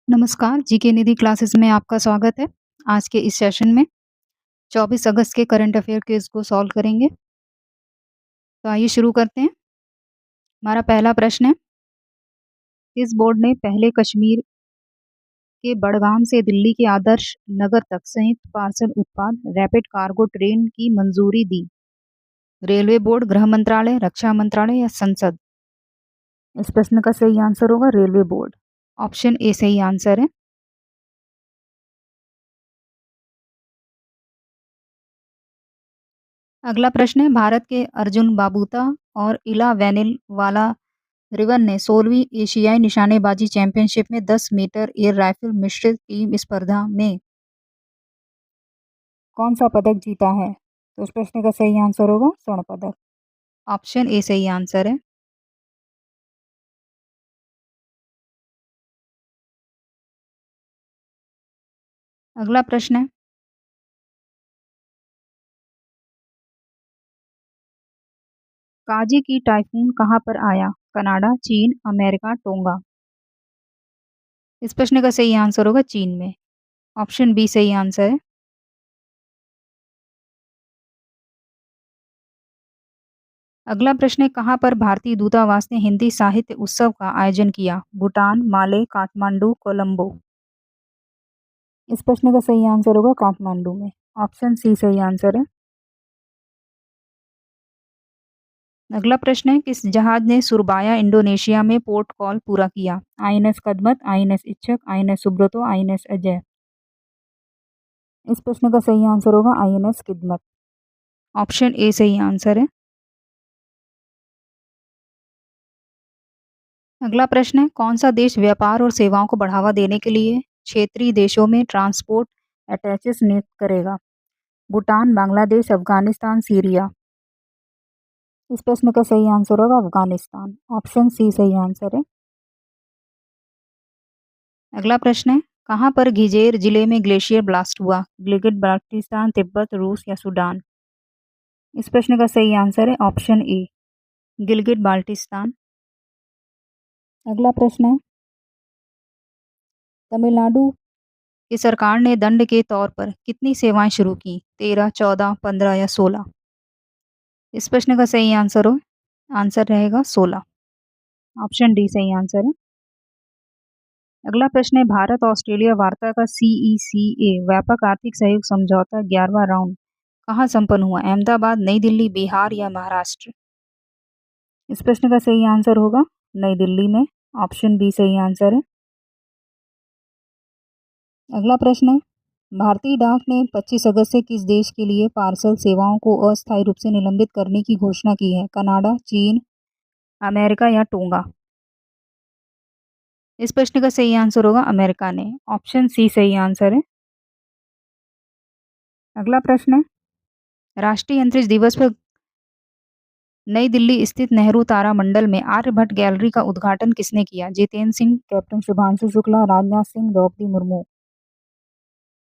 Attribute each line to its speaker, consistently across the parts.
Speaker 1: नमस्कार, जीके निधि क्लासेस में आपका स्वागत है। आज के इस सेशन में 24 अगस्त के करंट अफेयर क्विज़ को सॉल्व करेंगे। तो आइए शुरू करते हैं। हमारा पहला प्रश्न है, किस बोर्ड ने पहले कश्मीर के बडगाम से दिल्ली के आदर्श नगर तक संयुक्त पार्सल उत्पाद रैपिड कार्गो ट्रेन की मंजूरी दी? रेलवे बोर्ड, गृह मंत्रालय, रक्षा मंत्रालय या संसद? इस प्रश्न का सही आंसर होगा रेलवे बोर्ड। ऑप्शन ए सही आंसर है। अगला प्रश्न है, भारत के अर्जुन बाबूता और इला वेनिल वाला रिवन ने 16वीं एशियाई निशानेबाजी चैंपियनशिप में 10 मीटर एयर राइफल मिश्रित टीम स्पर्धा में कौन सा पदक जीता है? तो इस प्रश्न का सही आंसर होगा स्वर्ण पदक। ऑप्शन ए सही आंसर है। अगला प्रश्न है, काजी की टाइफून कहाँ पर आया? कनाडा, चीन, अमेरिका, टोंगा? इस प्रश्न का सही आंसर होगा चीन में। ऑप्शन बी सही आंसर है। अगला प्रश्न है, कहाँ पर भारतीय दूतावास ने हिंदी साहित्य उत्सव का आयोजन किया? भूटान, माले, काठमांडू, कोलंबो? इस प्रश्न का सही आंसर होगा काठमांडू में। ऑप्शन सी सही आंसर है। अगला प्रश्न है, किस जहाज ने सुरबाया इंडोनेशिया में पोर्ट कॉल पूरा किया? आईएनएस कदमत, आईएनएस इच्छक, आईएनएस सुब्रतो, आईएनएस अजय? इस प्रश्न का सही आंसर होगा आईएनएस किदमत। ऑप्शन ए सही आंसर है। अगला प्रश्न है, कौन सा देश व्यापार और सेवाओं को बढ़ावा देने के लिए क्षेत्रीय देशों में ट्रांसपोर्ट अटैचेस नियुक्त करेगा? भूटान, बांग्लादेश, अफगानिस्तान, सीरिया? इस प्रश्न का सही आंसर होगा अफगानिस्तान। ऑप्शन सी सही आंसर है। अगला प्रश्न है, कहाँ पर घिजेर जिले में ग्लेशियर ब्लास्ट हुआ? गिलगित बाल्टिस्तान, तिब्बत, रूस या सूडान? इस प्रश्न का सही आंसर है ऑप्शन ए, गिलगित बाल्टिस्तान। अगला प्रश्न है, तमिलनाडु की सरकार ने दंड के तौर पर कितनी सेवाएं शुरू की? 13, 14, 15 या 16? इस प्रश्न का सही आंसर रहेगा 16। ऑप्शन डी सही आंसर है। अगला प्रश्न है, भारत ऑस्ट्रेलिया वार्ता का CECA व्यापक आर्थिक सहयोग समझौता 11वां राउंड कहाँ संपन्न हुआ? अहमदाबाद, नई दिल्ली, बिहार या महाराष्ट्र? इस प्रश्न का सही आंसर होगा नई दिल्ली में। ऑप्शन बी सही आंसर है। अगला प्रश्न है, भारतीय डाक ने 25 अगस्त से किस देश के लिए पार्सल सेवाओं को अस्थायी रूप से निलंबित करने की घोषणा की है? कनाडा, चीन, अमेरिका या टोंगा? इस प्रश्न का सही आंसर होगा अमेरिका ने। ऑप्शन सी सही आंसर है। अगला प्रश्न है, राष्ट्रीय अंतरिक्ष दिवस पर नई दिल्ली स्थित नेहरू तारामंडल में आर्यभट्ट गैलरी का उद्घाटन किसने किया? जितेंद्र सिंह, कैप्टन शुभांशु शुक्ला, राजनाथ सिंह, द्रौपदी मुर्मू?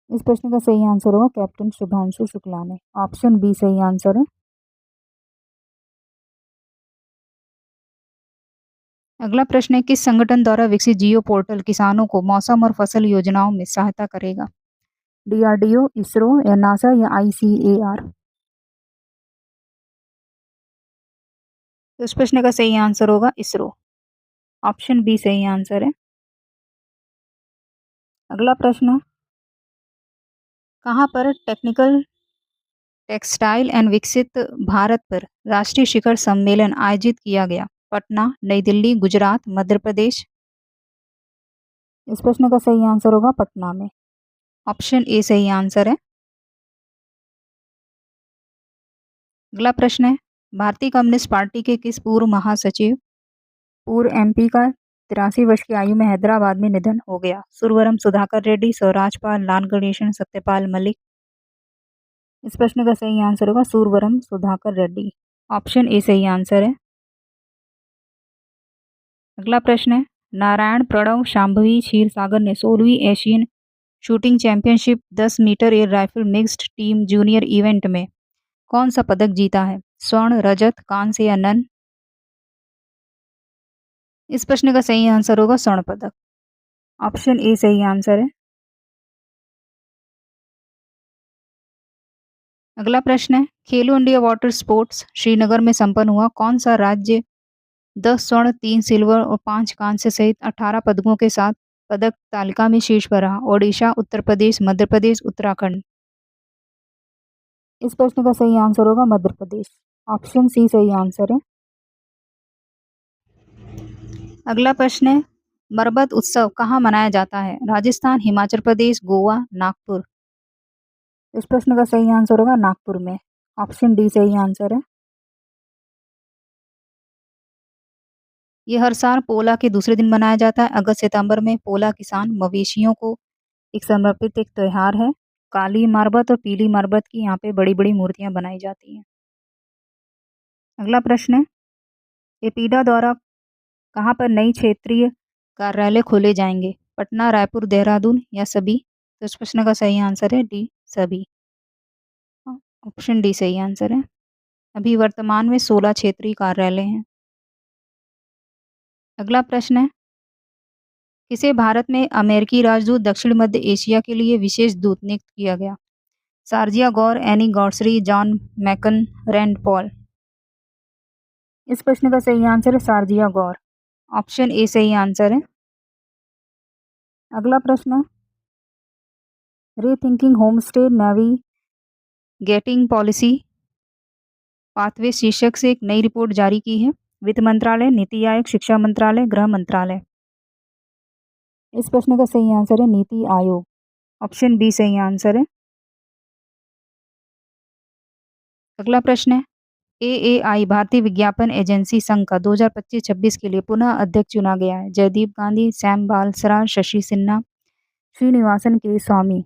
Speaker 1: इस प्रश्न का सही आंसर होगा कैप्टन शुभांशु शुक्ला ने। ऑप्शन बी सही आंसर है। अगला प्रश्न है, किस संगठन द्वारा विकसित जियो पोर्टल किसानों को मौसम और फसल योजनाओं में सहायता करेगा? DRDO, इसरो या नासा या ICAR? तो इस प्रश्न का सही आंसर होगा इसरो। ऑप्शन बी सही आंसर है। अगला प्रश्न, कहाँ पर टेक्निकल टेक्सटाइल एंड विकसित भारत पर राष्ट्रीय शिखर सम्मेलन आयोजित किया गया? पटना, नई दिल्ली, गुजरात, मध्य प्रदेश? इस प्रश्न का सही आंसर होगा पटना में। ऑप्शन ए सही आंसर है। अगला प्रश्न है, भारतीय कम्युनिस्ट पार्टी के किस पूर्व महासचिव, पूर्व MP का 83 वर्ष की आयु में हैदराबाद में निधन हो गया? सुरवरम सुधाकर रेड्डी, स्वराज पाल, लाल गणेशन, सत्यपाल मलिक? इस प्रश्न का सही आंसर होगा सुरवरम सुधाकर रेड्डी। ऑप्शन ए सही आंसर है। अगला प्रश्न है, नारायण प्रणव शांभवी क्षीरसागर ने 16वीं Asian shooting championship 10 metre air rifle mixed team junior event में कौन सा पदक जीता है? स्वर्ण, रजत, कांस्य या नन? इस प्रश्न का सही आंसर होगा स्वर्ण पदक। ऑप्शन ए सही आंसर है। अगला प्रश्न है, खेलो इंडिया वाटर स्पोर्ट्स श्रीनगर में संपन्न हुआ। कौन सा राज्य 10 स्वर्ण, 3 सिल्वर और 5 कांस्य सहित 18 पदकों के साथ पदक तालिका में शीर्ष पर रहा? ओडिशा, उत्तर प्रदेश, मध्य प्रदेश, उत्तराखंड। इस प्रश्न का सही आंसर होगा मध्य प्रदेश। ऑप्शन सी सही आंसर है। अगला प्रश्न है, मरबत उत्सव कहाँ मनाया जाता है? राजस्थान, हिमाचल प्रदेश, गोवा, नागपुर। इस प्रश्न का सही आंसर होगा नागपुर में। ऑप्शन डी सही आंसर है। ये हर साल पोला के दूसरे दिन मनाया जाता है। अगस्त सितंबर में पोला किसान मवेशियों को एक समर्पित एक त्योहार है। काली मरबत और पीली मरबत की यहाँ पे बड़ी बड़ी मूर्तियां बनाई जाती हैं। अगला प्रश्न है, एपीडा द्वारा कहाँ पर नई क्षेत्रीय कार्यालय खोले जाएंगे? पटना, रायपुर, देहरादून या सभी? तो इस प्रश्न का सही आंसर है डी सभी। ऑप्शन डी सही आंसर है। अभी वर्तमान में 16 क्षेत्रीय कार्यालय हैं। अगला प्रश्न है, किसे भारत में अमेरिकी राजदूत दक्षिण मध्य एशिया के लिए विशेष दूत नियुक्त किया गया? सार्जिया गौर, एनी गौडसरी, जॉन मैकन, रैंड पॉल। इस प्रश्न का सही आंसर है सार्जिया गौर। ऑप्शन ए सही आंसर है। अगला प्रश्न है, rethinking homestay navigating policy pathway शीर्षक से एक नई रिपोर्ट जारी की है। वित्त मंत्रालय, नीति आयोग, शिक्षा मंत्रालय, गृह मंत्रालय। इस प्रश्न का सही आंसर है नीति आयोग। ऑप्शन बी सही आंसर है। अगला प्रश्न है, एएआई भारतीय विज्ञापन एजेंसी संघ का 2025-26 के लिए पुनः अध्यक्ष चुना गया है। जयदीप गांधी, सैम बालसरा, शशि सिन्हा, श्रीनिवासन के स्वामी।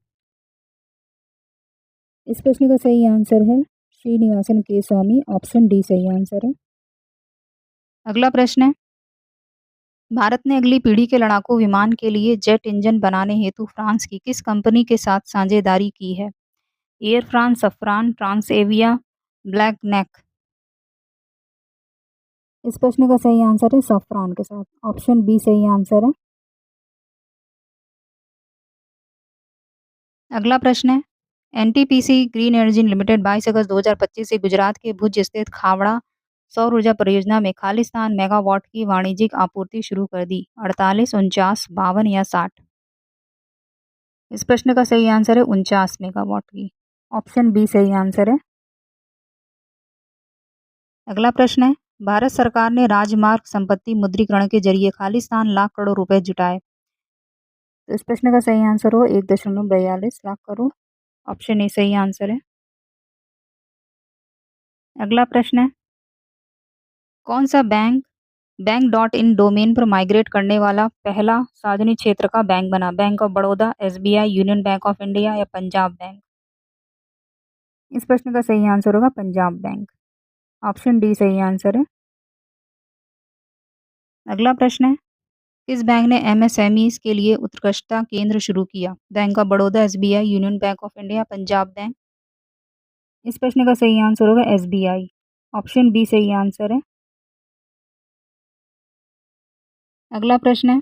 Speaker 1: इस प्रश्न का सही आंसर है श्रीनिवासन के स्वामी। ऑप्शन डी सही आंसर है। अगला प्रश्न है, भारत ने अगली पीढ़ी के लड़ाकू विमान के लिए जेट इंजन बनाने हेतु फ्रांस की किस कंपनी के साथ साझेदारी की है? Air France, Safran, Transavia, black neck. इस प्रश्न का सही आंसर है सफरान के साथ। ऑप्शन बी सही आंसर है। अगला प्रश्न है, एनटीपीसी ग्रीन एनर्जी लिमिटेड 22 अगस्त 2025 से गुजरात के भुज स्थित खावड़ा सौर ऊर्जा परियोजना में खालिस्तान मेगावाट की वाणिज्यिक आपूर्ति शुरू कर दी। 48, 49, 52 या 60? इस प्रश्न का सही आंसर है 49 मेगावाट की। ऑप्शन बी सही आंसर है। अगला प्रश्न है, भारत सरकार ने राजमार्ग संपत्ति मुद्रीकरण के जरिए खालिस्तान लाख करोड़ रुपए जुटाए। तो इस प्रश्न का सही आंसर हो 1.42 लाख करोड़। ऑप्शन ए सही आंसर है। अगला प्रश्न है, कौन सा bank bank dot in domain पर माइग्रेट करने वाला पहला सार्वजनिक क्षेत्र का बैंक बना? Bank of Baroda, SBI, union bank of India या पंजाब बैंक? इस प्रश्न का सही आंसर होगा पंजाब बैंक। ऑप्शन डी सही आंसर है। अगला प्रश्न है, किस बैंक ने एमएसएमई के लिए उत्कृष्टता केंद्र शुरू किया? Bank of Baroda, SBI, union bank of India, Punjab bank? इस प्रश्न का सही आंसर होगा एसबीआई। ऑप्शन बी सही आंसर है। अगला प्रश्न है,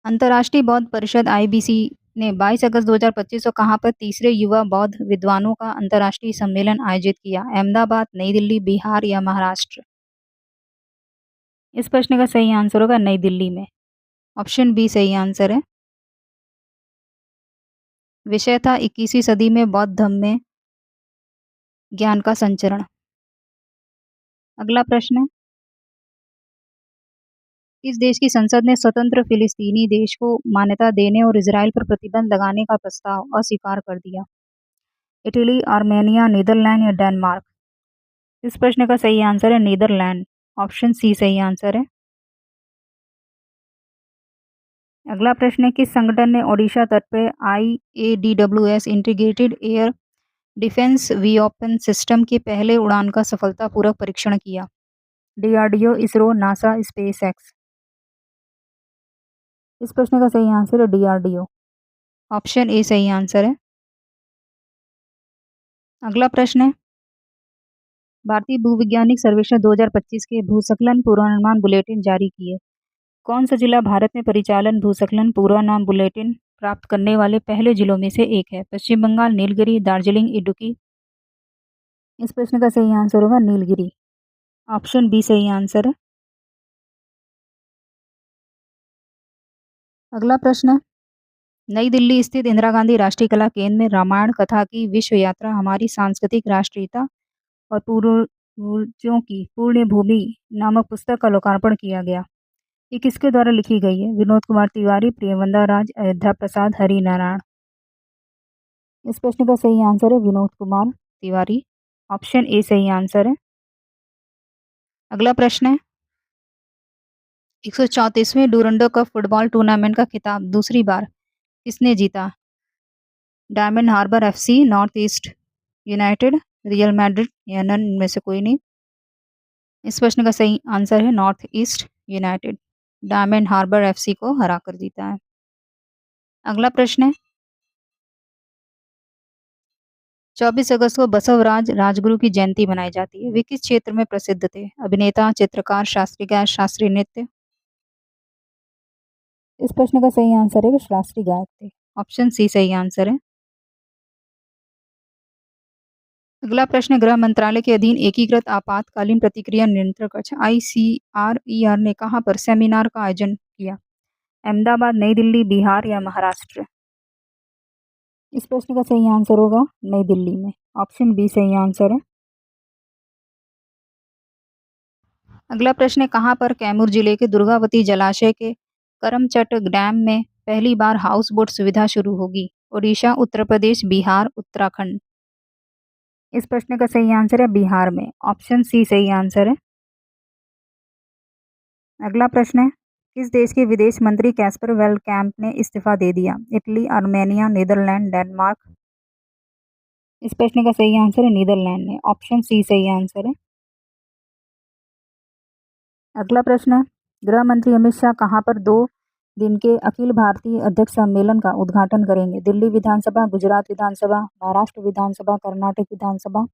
Speaker 1: अंतर्राष्ट्रीय बौद्ध परिषद आईबीसी ने 22 अगस्त 2025 को कहाँ पर तीसरे युवा बौद्ध विद्वानों का अंतर्राष्ट्रीय सम्मेलन आयोजित किया? अहमदाबाद, नई दिल्ली, बिहार या महाराष्ट्र? इस प्रश्न का सही आंसर होगा नई दिल्ली में। ऑप्शन बी सही आंसर है। विषय था 21वीं सदी में बौद्ध धर्म में ज्ञान का संचरण। अगला प्रश्न है, किस देश की संसद ने स्वतंत्र फिलिस्तीनी देश को मान्यता देने और इजराइल पर प्रतिबंध लगाने का प्रस्ताव अस्वीकार कर दिया? इटली, आर्मेनिया, नीदरलैंड या डेनमार्क? इस प्रश्न का सही आंसर है नीदरलैंड। ऑप्शन सी सही आंसर है। अगला प्रश्न है, किस संगठन ने ओडिशा तट पर IADWS integrated air defence weapon system के पहले उड़ान का सफलतापूर्वक परीक्षण किया? DRDO, ISRO, NASA, SpaceX? इस प्रश्न का सही आंसर है डीआरडीओ। ऑप्शन ए सही आंसर है। अगला प्रश्न है, भारतीय भूवैज्ञानिक सर्वेक्षण 2025 के भूस्खलन पूर्वानुमान बुलेटिन जारी किए। कौन सा जिला भारत में परिचालन भूस्खलन पूर्वानुमान बुलेटिन प्राप्त करने वाले पहले जिलों में से एक है? पश्चिम बंगाल, नीलगिरी, दार्जिलिंग, इडुक्की। इस प्रश्न का सही आंसर होगा नीलगिरी। ऑप्शन बी सही आंसर है। अगला प्रश्न है, नई दिल्ली स्थित इंदिरा गांधी राष्ट्रीय कला केंद्र में रामायण कथा की विश्व यात्रा हमारी सांस्कृतिक राष्ट्रीयता और पूर्वजों की पुण्य भूमि नामक पुस्तक का लोकार्पण किया गया। ये किसके द्वारा लिखी गई है? विनोद कुमार तिवारी, प्रियंवदा राज, अयोध्या प्रसाद, हरि नारायण। इस प्रश्न का सही आंसर है विनोद कुमार तिवारी। ऑप्शन ए सही आंसर है। अगला प्रश्न है, 134वें डूरंडो कप फुटबॉल टूर्नामेंट का खिताब दूसरी बार किसने जीता? Diamond Harbour FC, North East United, Real Madrid या नन में से कोई नहीं। इस प्रश्न का सही आंसर है नॉर्थ ईस्ट यूनाइटेड। डायमंड हार्बर एफसी को हराकर जीता है। अगला प्रश्न है, 24 अगस्त को बसवराज राजगुरु की जयंती मनाई जाती है। वे किस क्षेत्र में प्रसिद्ध थे? अभिनेता, चित्रकार, शास्त्रीय गायक, शास्त्रीय नृत्य। इस प्रश्न का सही आंसर है कि शास्त्रीय गायक थे। ऑप्शन सी सही आंसर है। अगला प्रश्न, गृह मंत्रालय के अधीन एकीकृत आपातकालीन प्रतिक्रिया नियंत्रण कक्ष ICRER ने कहां पर सेमिनार का आयोजन किया? अहमदाबाद, नई दिल्ली, बिहार या महाराष्ट्र। इस प्रश्न का सही आंसर होगा नई दिल्ली में। ऑप्शन बी सही आंसर है। अगला प्रश्न है, कहां पर कैमूर जिले के दुर्गावती जलाशय के करमचट डैम में पहली बार हाउस बोट सुविधा शुरू होगी? ओडिशा, उत्तर प्रदेश, बिहार, उत्तराखंड। इस प्रश्न का सही आंसर है बिहार में। ऑप्शन सी सही आंसर है। अगला प्रश्न है, किस देश के विदेश मंत्री कैस्पर वेलकैंप ने इस्तीफा दे दिया? Italy, Armenia, Netherlands, Denmark. इस प्रश्न का सही आंसर है नीदरलैंड में। ऑप्शन सी सही आंसर है। अगला प्रश्न है, गृह मंत्री अमित शाह कहां पर 2 दिन के अखिल भारतीय अध्यक्ष सम्मेलन का उद्घाटन करेंगे? दिल्ली विधानसभा, गुजरात विधानसभा, महाराष्ट्र विधानसभा, कर्नाटक विधानसभा।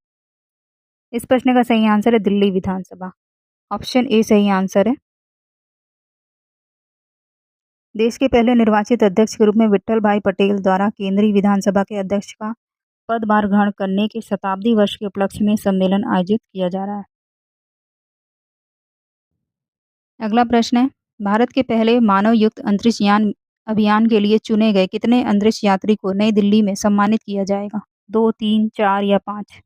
Speaker 1: इस प्रश्न का सही आंसर है दिल्ली विधानसभा। ऑप्शन ए सही आंसर है। देश के पहले निर्वाचित अध्यक्ष के रूप में विट्ठल भाई पटेल द्वारा केंद्रीय विधानसभा के अध्यक्ष का पदभार ग्रहण करने के शताब्दी वर्ष के उपलक्ष्य में सम्मेलन आयोजित किया जा रहा है। अगला प्रश्न है, भारत के पहले मानव युक्त अंतरिक्ष यान अभियान के लिए चुने गए कितने अंतरिक्ष यात्री को नई दिल्ली में सम्मानित किया जाएगा? 2, 3, 4 या 5।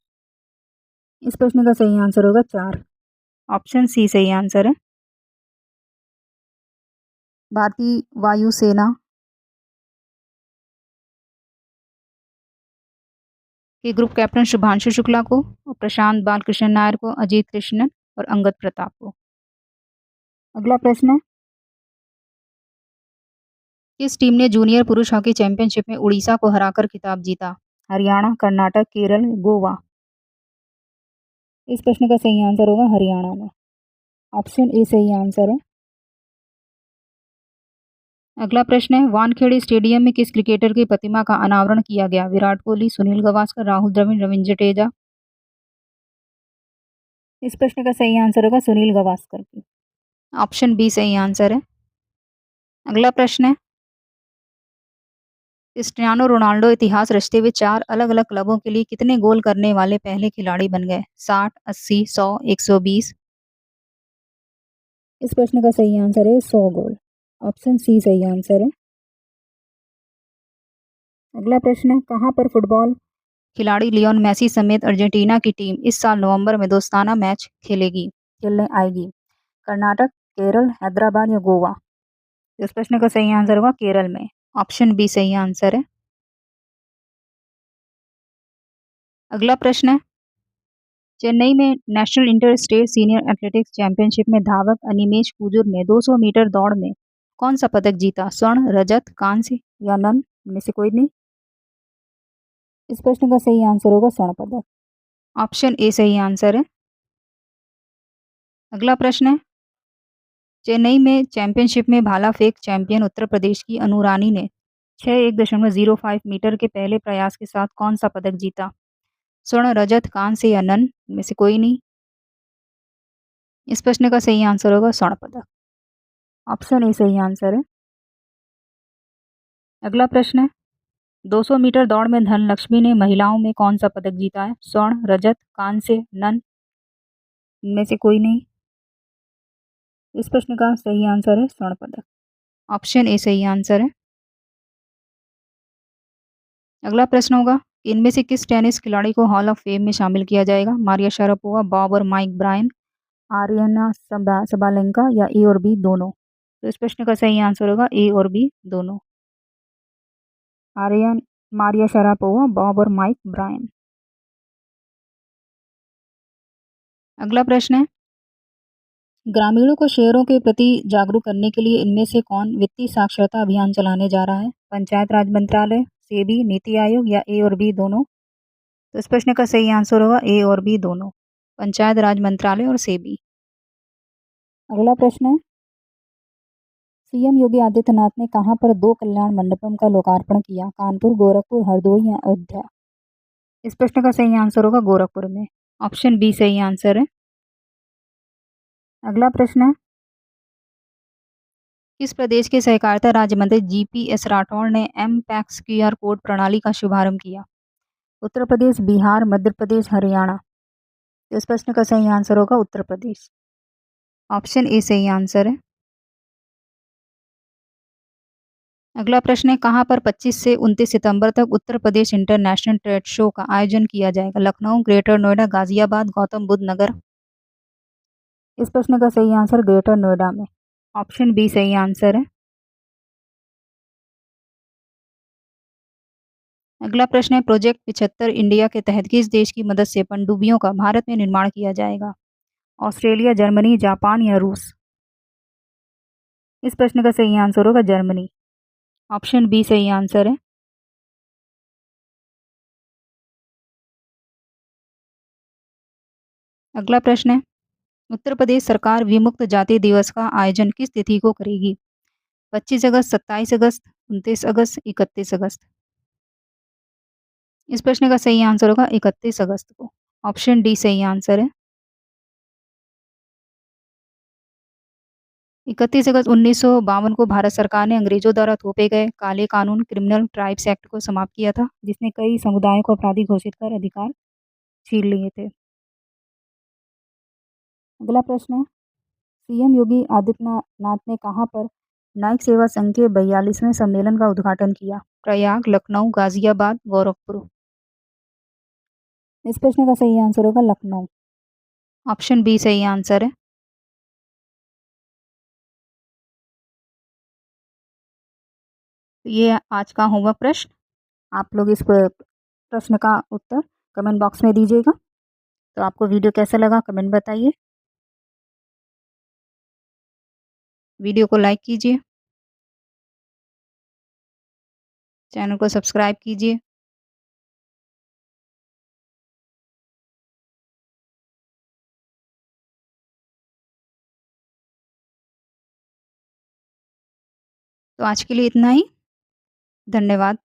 Speaker 1: इस प्रश्न का सही आंसर होगा 4। ऑप्शन सी सही आंसर है। भारतीय वायुसेना के ग्रुप कैप्टन शुभांशु शुक्ला को, और प्रशांत बालकृष्ण नायर को, अजीत कृष्णन और अंगद प्रताप को। अगला प्रश्न है, किस टीम ने जूनियर पुरुष हॉकी चैंपियनशिप में उड़ीसा को हराकर खिताब जीता? हरियाणा, कर्नाटक, केरल, गोवा। इस प्रश्न का सही आंसर होगा हरियाणा में। ऑप्शन ए सही आंसर है। अगला प्रश्न है, वानखेड़े स्टेडियम में किस क्रिकेटर की प्रतिमा का अनावरण किया गया? विराट कोहली, सुनील गावस्कर, राहुल द्रविड़, रविंद्र जडेजा। इस प्रश्न का सही आंसर होगा सुनील गावस्कर की। ऑप्शन बी सही आंसर है। अगला प्रश्न है, क्रिस्टियानो रोनाल्डो इतिहास रचते हुए 4 अलग-अलग क्लबों के लिए कितने गोल करने वाले पहले खिलाड़ी बन गए? 60, 80, 100, 120। इस प्रश्न का सही आंसर है 100 गोल। ऑप्शन सी सही आंसर है। अगला प्रश्न है, कहां पर फुटबॉल खिलाड़ी लियोन मेसी समेत अर्जेंटीना की टीम इस साल नवंबर में दोस्ताना मैच खेलने आएगी? कर्नाटक, केरल, हैदराबाद या गोवा। इस प्रश्न का सही आंसर होगा केरल में। ऑप्शन बी सही आंसर है। अगला प्रश्न है, चेन्नई में national inter state senior athletics championship में धावक अनिमेश कुजूर ने 200 मीटर दौड़ में कौन सा पदक जीता? स्वर्ण, रजत, कांस्य या नन में से कोई नहीं। इस प्रश्न का सही आंसर होगा स्वर्ण पदक। ऑप्शन ए सही आंसर है। अगला प्रश्न है, चेन्नई में चैंपियनशिप में भाला फेंक चैंपियन उत्तर प्रदेश की अनु रानी ने 61.05 मीटर के पहले प्रयास के साथ कौन सा पदक जीता? स्वर्ण, रजत, कांस्य या नन में से कोई नहीं। इस प्रश्न का सही आंसर होगा स्वर्ण पदक। ऑप्शन ए सही आंसर है। अगला प्रश्न है, 200 मीटर दौड़ में धनलक्ष्मी ने महिलाओं में कौन सा पदक जीता है? स्वर्ण, रजत, कांस्य, नन, इनमें से कोई नहीं। इस प्रश्न का सही आंसर है स्वर्ण पदक। ऑप्शन ए सही आंसर है। अगला प्रश्न होगा, इनमें से किस टेनिस खिलाड़ी को हॉल ऑफ फेम में शामिल किया जाएगा? मारिया शारापोवा, बॉब और माइक ब्रायन, आर्यना सबालेंका या ए और बी दोनों? तो इस प्रश्न का सही आंसर होगा ए और बी दोनों। आर्यन, मारिया शारापोवा, बॉब और माइक ब्रायन। अगला प्रश्न है, ग्रामीणों को शेयरों के प्रति जागरूक करने के लिए इनमें से कौन वित्तीय साक्षरता अभियान चलाने जा रहा है? पंचायत राज मंत्रालय, सेबी, नीति आयोग या ए और बी दोनों? तो इस प्रश्न का सही आंसर होगा ए और बी दोनों, पंचायत राज मंत्रालय और सेबी। अगला प्रश्न है, सीएम योगी आदित्यनाथ ने कहां पर 2 कल्याण मंडपम का लोकार्पण किया? कानपुर, गोरखपुर, हरदोई या अयोध्या? इस प्रश्न का सही आंसर होगा गोरखपुर में। ऑप्शन बी सही आंसर है। अगला प्रश्न है, किस प्रदेश के सहकारिता राज्य मंत्री जीपीएस राठौड़ ने एम पैक्स क्यूआर कोड प्रणाली का शुभारंभ किया? उत्तर प्रदेश, बिहार, मध्य प्रदेश, हरियाणा? तो इस प्रश्न का सही आंसर होगा उत्तर प्रदेश। ऑप्शन ए सही आंसर है। अगला प्रश्न है, कहां पर 25 से 29 सितंबर तक Uttar Pradesh international trade show का आयोजन किया जाएगा? लखनऊ, ग्रेटर नोएडा, गाजियाबाद, गौतम बुद्ध नगर? इस प्रश्न का सही आंसर ग्रेटर नोएडा में। ऑप्शन बी सही आंसर है। अगला प्रश्न है, प्रोजेक्ट 75 इंडिया के तहत किस देश की मदद से पनडुब्बियों का भारत में निर्माण किया जाएगा? ऑस्ट्रेलिया, जर्मनी, जापान या रूस? इस प्रश्न का सही आंसर होगा जर्मनी। ऑप्शन बी सही आंसर है। अगला प्रश्न है, उत्तर प्रदेश सरकार विमुक्त जाति दिवस का आयोजन किस तिथि को करेगी? 25 अगस्त, 27 अगस्त, 29 अगस्त, 31 अगस्त? इस प्रश्न का सही आंसर होगा 31 अगस्त को। ऑप्शन डी सही आंसर है। 31 अगस्त 1952 को भारत सरकार ने अंग्रेजों द्वारा थोपे गए काले कानून क्रिमिनल ट्राइब्स एक्ट को समाप्त किया था, जिसने कई समुदायों को अपराधी घोषित कर अधिकार छीन लिए थे। अगला प्रश्न है, सीएम योगी आदित्यनाथ ने कहां पर न्यायिक सेवा संघ के 42वें सम्मेलन का उद्घाटन किया? प्रयाग, लखनऊ, गाजियाबाद, गोरखपुर? इस प्रश्न का सही आंसर होगा लखनऊ। ऑप्शन बी सही आंसर है। ये आज का होमवर्क प्रश्न, आप लोग इस प्रश्न का उत्तर कमेंट बॉक्स में दीजिएगा। तो आपको वीडियो कैसा लगा कमेंट बताइए। वीडियो को लाइक कीजिए, चैनल को सब्सक्राइब कीजिए। तो आज के लिए इतना ही। धन्यवाद।